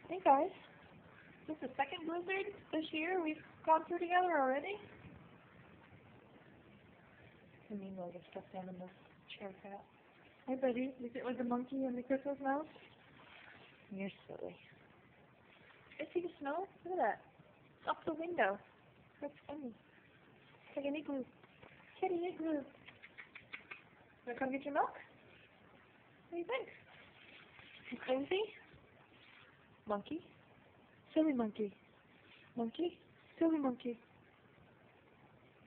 Hey guys, is this the second blizzard this year we've gone through together already? I mean, like a stuffed animal chair cat. Hey buddy, is it with the monkey and the Christmas mouse? You're silly. I see the snow? Look at that. It's up the window. That's funny. It's like an igloo. Kitty igloo. Wanna come get your milk? What do you think? You crazy? Monkey? Silly monkey. Monkey? Silly monkey.